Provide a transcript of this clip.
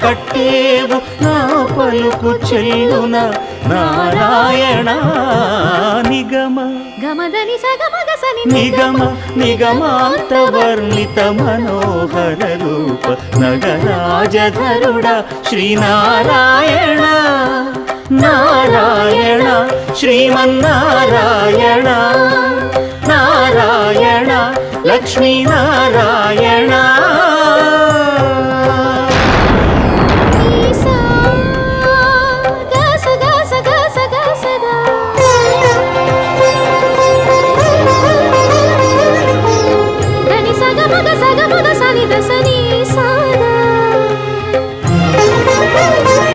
కట్టేవు నా పలుకు చెల్లున నారాయణ నిగమ గమదని సగమగసని నిగమ నిగమాంత వర్ణిత మనోహర రూప నగరాజధరుడ శ్రీనారాయణ నారాయణ శ్రీమన్నారాయణ నారాయణ లక్ష్మీనారాయణ